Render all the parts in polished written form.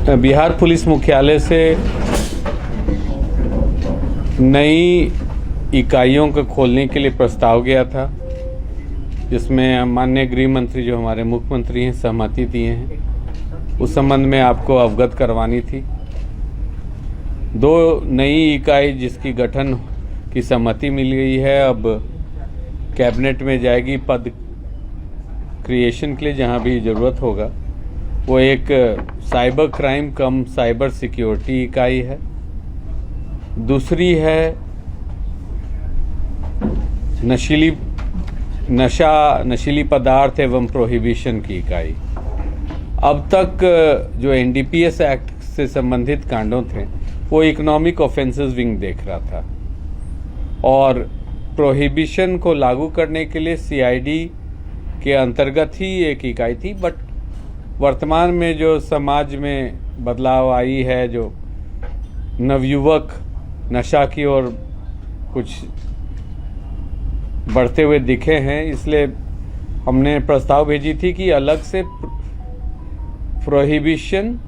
Bihar police मुख्यालय से नई इकाइयों को खोलने के लिए प्रस्ताव गया था, जिसमें माननीय गृह मंत्री जो हमारे मुख्यमंत्री हैं सहमति दिए हैं। उस संबंध में आपको अवगत करवानी थी। 2 नई इकाई जिसकी गठन की सहमति मिल गई है, अब कैबिनेट में जाएगी पद क्रिएशन के लिए जहां भी ज़रूरत होगा। वो एक साइबर क्राइम कम साइबर सिक्योरिटी इकाई है, दूसरी है नशीली पदार्थ एवं प्रोहिबिशन की इकाई। अब तक जो एनडीपीएस एक्ट से संबंधित कांडों थे वो इकोनॉमिक ऑफेंसेस विंग देख रहा था, और प्रोहिबिशन को लागू करने के लिए सीआईडी के अंतर्गत ही एक इकाई थी। बट वर्तमान में जो समाज में बदलाव आई है, जो नवयुवक नशा की ओर कुछ बढ़ते हुए दिखे हैं, इसलिए हमने प्रस्ताव भेजी थी कि अलग से प्रोहिबिशन,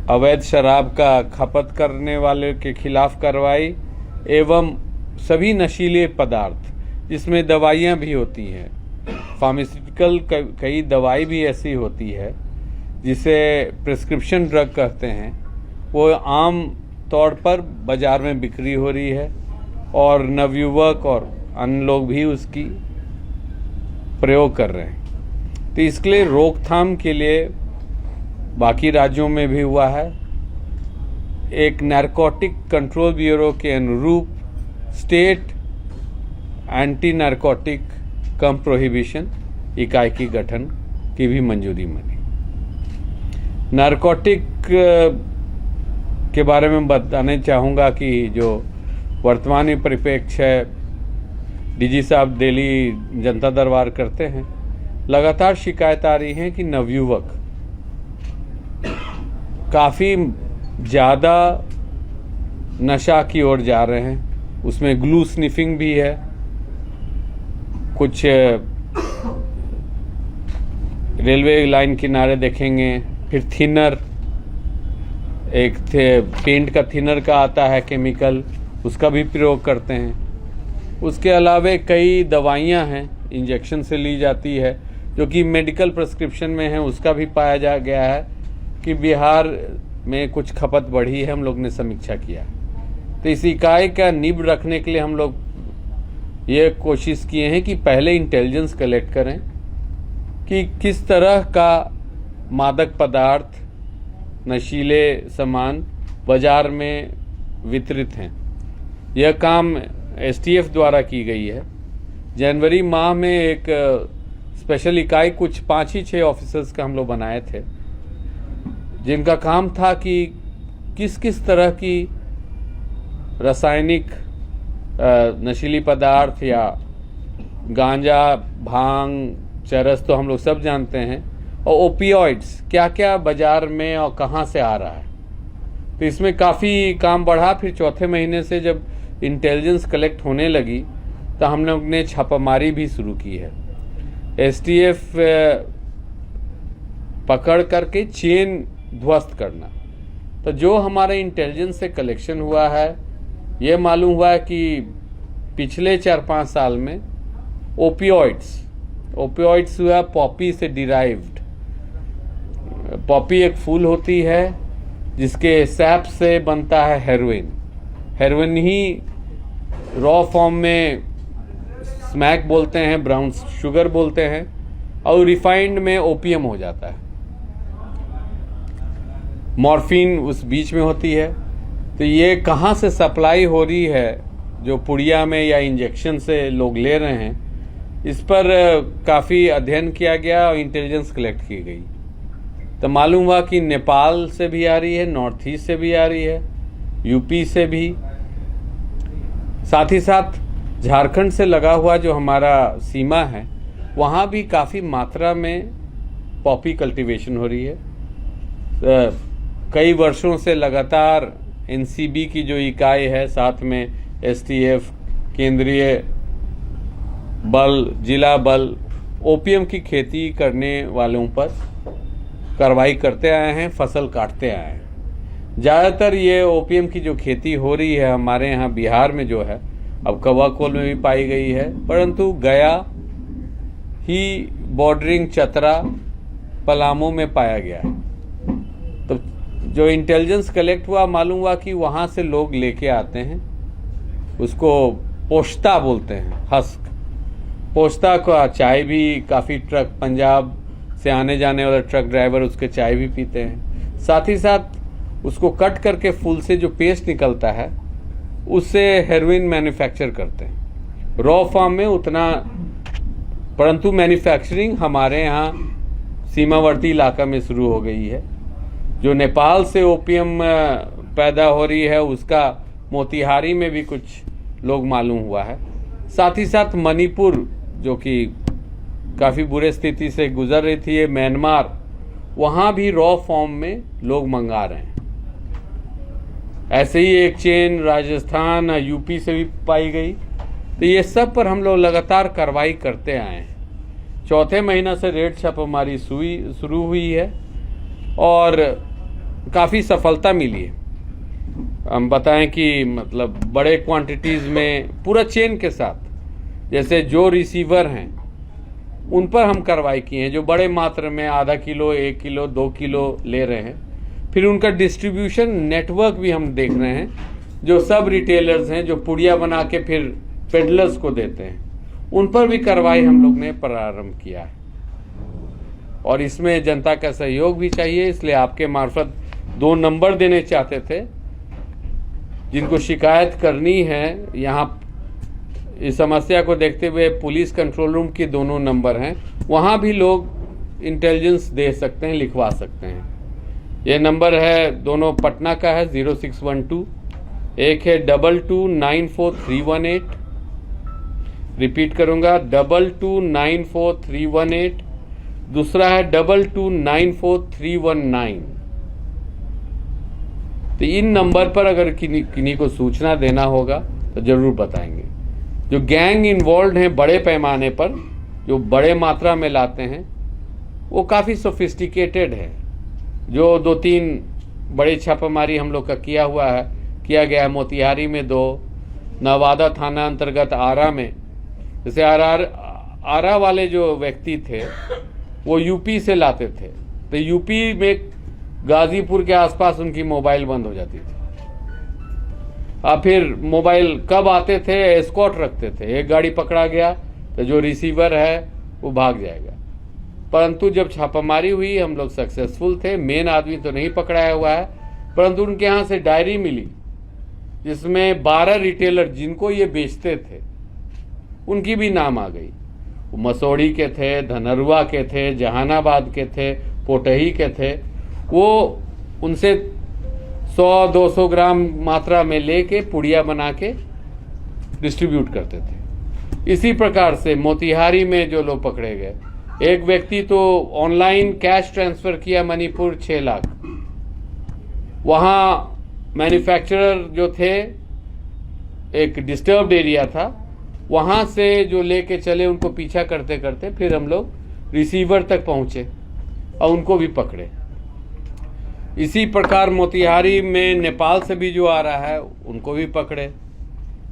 अवैध शराब का खपत करने वाले के खिलाफ कार्रवाई एवं सभी नशीले पदार्थ जिसमें दवाइयाँ भी होती हैं, फार्मास्यूटिकल कई दवाई भी ऐसी होती है जिसे प्रिस्क्रिप्शन ड्रग कहते हैं, वो आम तौर पर बाजार में बिक्री हो रही है और नवयुवक और अन्य लोग भी उसकी प्रयोग कर रहे हैं। तो इसके लिए रोकथाम के लिए बाकी राज्यों में भी हुआ है। एक नारकोटिक कंट्रोल ब्यूरो के अनुरूप स्टेट एंटी नारकोटिक कम प्रोहिबिशन इकाई की गठन की भी मंजूरी मिली। नारकोटिक के बारे में बताने चाहूँगा कि जो वर्तमान परिप्रेक्ष्य है, डीजी साहब दिल्ली जनता दरबार करते हैं, लगातार शिकायत आ रही है कि नवयुवक काफ़ी ज़्यादा नशा की ओर जा रहे हैं। उसमें ग्लू स्निफिंग भी है, कुछ रेलवे लाइन किनारे देखेंगे, फिर थिनर, एक पेंट का थिनर का आता है केमिकल, उसका भी प्रयोग करते हैं। उसके अलावा कई दवाइयां हैं इंजेक्शन से ली जाती है जो कि मेडिकल प्रिस्क्रिप्शन में है, उसका भी पाया जा गया है कि बिहार में कुछ खपत बढ़ी है। हम लोग ने समीक्षा किया, तो इस इकाई का नींव रखने के लिए हम लोग ये कोशिश किए हैं कि पहले इंटेलिजेंस कलेक्ट करें कि किस तरह का मादक पदार्थ, नशीले सामान बाजार में वितरित हैं। यह काम एसटीएफ द्वारा की गई है। जनवरी माह में एक स्पेशल इकाई कुछ 5 ही 6 ऑफिसर्स का हम लोग बनाए थे, जिनका काम था कि किस किस तरह की रासायनिक नशीली पदार्थ या गांजा, भांग, चरस तो हम लोग सब जानते हैं, और ओपियोइड्स क्या क्या बाजार में और कहां से आ रहा है। तो इसमें काफ़ी काम बढ़ा। फिर चौथे महीने से जब इंटेलिजेंस कलेक्ट होने लगी तो हम लोग ने छापामारी भी शुरू की है। एसटीएफ पकड़ करके चेन ध्वस्त करना। तो जो हमारे इंटेलिजेंस से कलेक्शन हुआ है, ये मालूम हुआ है कि पिछले 4-5 साल में ओपियोइड्स हुआ पॉपी से डिराइव्ड। पॉपी एक फूल होती है जिसके सैप से बनता है हेरोइन। हेरोइन ही रॉ फॉर्म में स्मैक बोलते हैं, ब्राउन शुगर बोलते हैं, और रिफाइंड में ओपियम हो जाता है। मॉर्फिन उस बीच में होती है। तो ये कहाँ से सप्लाई हो रही है, जो पुड़िया में या इंजेक्शन से लोग ले रहे हैं, इस पर काफ़ी अध्ययन किया गया और इंटेलिजेंस कलेक्ट की गई। तो मालूम हुआ कि नेपाल से भी आ रही है, नॉर्थ ईस्ट से भी आ रही है, यूपी से भी, साथ ही साथ झारखंड से लगा हुआ जो हमारा सीमा है, वहाँ भी काफ़ी मात्रा में पॉपी कल्टीवेशन हो रही है। कई वर्षों से लगातार एनसीबी की जो इकाई है, साथ में एसटीएफ, केंद्रीय बल, जिला बल, ओपीएम की खेती करने वालों पर कार्रवाई करते आए हैं, फसल काटते आए हैं। ज़्यादातर ये ओपीएम की जो खेती हो रही है हमारे यहाँ बिहार में जो है, अब कवाकोल में भी पाई गई है, परंतु गया ही बॉर्डरिंग चतरा पलामू में पाया गया है। तो जो इंटेलिजेंस कलेक्ट हुआ, मालूम हुआ कि वहाँ से लोग लेके आते हैं, उसको पोश्ता बोलते हैं, हस्क पोश्ता का चाय भी काफ़ी ट्रक, पंजाब से आने जाने वाले ट्रक ड्राइवर उसके चाय भी पीते हैं। साथ ही साथ उसको कट करके फूल से जो पेस्ट निकलता है उससे हेरोइन मैन्युफैक्चर करते हैं। रॉ फॉर्म में उतना, परंतु मैन्युफैक्चरिंग हमारे यहाँ सीमावर्ती इलाका में शुरू हो गई है। जो नेपाल से ओपीएम पैदा हो रही है उसका मोतिहारी में भी कुछ लोग मालूम हुआ है। साथ ही साथ मणिपुर जो कि काफ़ी बुरे स्थिति से गुजर रही थी, ये म्यांमार, वहाँ भी रॉ फॉर्म में लोग मंगा रहे हैं। ऐसे ही एक चेन राजस्थान यूपी से भी पाई गई। तो ये सब पर हम लोग लगातार कार्रवाई करते आए हैं। चौथे महीना से रेड छापेमारी शुरू हुई है और काफ़ी सफलता मिली है। हम बताएं कि मतलब बड़े क्वांटिटीज़ में पूरा चेन के साथ, जैसे जो रिसीवर हैं उन पर हम कार्रवाई किए हैं, जो बड़े मात्रा में आधा किलो, 1 किलो, 2 किलो ले रहे हैं। फिर उनका डिस्ट्रीब्यूशन नेटवर्क भी हम देख रहे हैं, जो सब रिटेलर्स हैं जो पुड़िया बना के फिर पेडलर्स को देते हैं, उन पर भी कार्रवाई हम लोग ने प्रारंभ किया है। और इसमें जनता का सहयोग भी चाहिए, इसलिए आपके मार्फत 2 नंबर देने चाहते थे। जिनको शिकायत करनी है, यहाँ इस समस्या को देखते हुए पुलिस कंट्रोल रूम के दोनों नंबर हैं, वहाँ भी लोग इंटेलिजेंस दे सकते हैं, लिखवा सकते हैं। ये नंबर है, दोनों पटना का है, 0612, एक है 22294318, रिपीट करूंगा 22294318, दूसरा है 229439। तो इन नंबर पर अगर किन्हीं को सूचना देना होगा तो जरूर बताएंगे। जो गैंग इन्वॉल्व हैं बड़े पैमाने पर, जो बड़े मात्रा में लाते हैं, वो काफ़ी सोफिस्टिकेटेड है। जो 2-3 बड़ी छापेमारी हम लोग का किया गया है। मोतिहारी में 2, नवादा थाना अंतर्गत आरा में, जैसे आरा वाले जो व्यक्ति थे वो यूपी से लाते थे, तो यूपी में गाजीपुर के आसपास उनकी मोबाइल बंद हो जाती थी। अब फिर मोबाइल कब आते थे, एस्कॉर्ट रखते थे, एक गाड़ी पकड़ा गया तो जो रिसीवर है वो भाग जाएगा। परंतु जब छापामारी हुई हम लोग सक्सेसफुल थे। मेन आदमी तो नहीं पकड़ाया हुआ है, परंतु उनके यहाँ से डायरी मिली जिसमें 12 रिटेलर जिनको ये बेचते थे उनकी भी नाम आ गई। वो मसौड़ी के थे, धनरुआ के थे, जहानाबाद के थे, पोटही के थे। वो उनसे 100-200 ग्राम मात्रा में लेके पुड़िया बना के डिस्ट्रीब्यूट करते थे। इसी प्रकार से मोतिहारी में जो लोग पकड़े गए, एक व्यक्ति तो ऑनलाइन कैश ट्रांसफर किया मणिपुर 6 लाख। वहाँ मैन्युफैक्चरर जो थे, एक डिस्टर्ब्ड एरिया था, वहाँ से जो लेके चले उनको पीछा करते करते फिर हम लोग रिसीवर तक पहुँचे और उनको भी पकड़े। इसी प्रकार मोतिहारी में नेपाल से भी जो आ रहा है उनको भी पकड़े।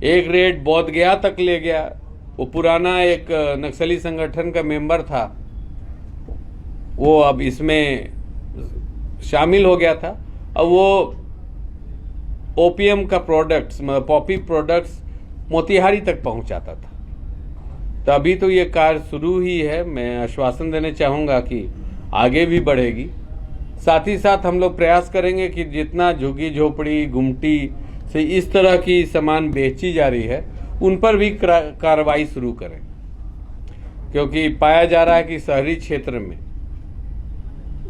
एक रेड बोध गया तक ले गया, वो पुराना एक नक्सली संगठन का मेंबर था, वो अब इसमें शामिल हो गया था। अब वो ओपीएम का प्रोडक्ट्स, पॉपी प्रोडक्ट्स मोतिहारी तक पहुंचाता था। तो अभी तो ये कार्य शुरू ही है। मैं आश्वासन देना चाहूँगा कि आगे भी बढ़ेगी। साथ ही साथ हम लोग प्रयास करेंगे कि जितना झुग्गी झोपड़ी गुमटी से इस तरह की सामान बेची जा रही है उन पर भी कार्रवाई शुरू करें, क्योंकि पाया जा रहा है कि शहरी क्षेत्र में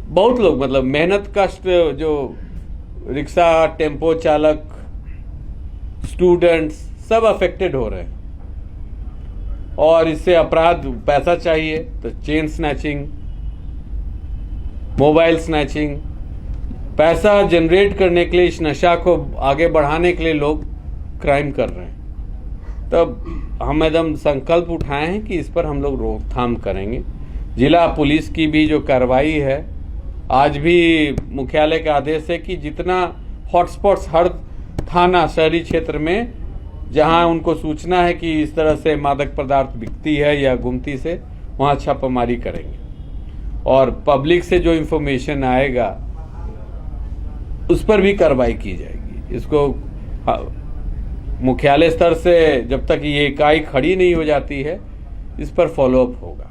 बहुत लोग, मतलब मेहनत कष्ट, जो रिक्शा, टेम्पो चालक, स्टूडेंट्स सब अफेक्टेड हो रहे हैं। और इससे अपराध, पैसा चाहिए तो चेन स्नैचिंग, मोबाइल स्नैचिंग, पैसा जनरेट करने के लिए, इस नशा को आगे बढ़ाने के लिए लोग क्राइम कर रहे हैं। तब हम एकदम संकल्प उठाए हैं कि इस पर हम लोग रोकथाम करेंगे। जिला पुलिस की भी जो कार्रवाई है आज भी मुख्यालय का आदेश है कि जितना हॉटस्पॉट्स हर थाना शहरी क्षेत्र में जहां उनको सूचना है कि इस तरह से मादक पदार्थ बिकती है या गुमती से, वहां छापामारी करेंगे और पब्लिक से जो इंफॉर्मेशन आएगा उस पर भी कार्रवाई की जाएगी। इसको मुख्यालय स्तर से जब तक ये इकाई खड़ी नहीं हो जाती है, इस पर फॉलोअप होगा।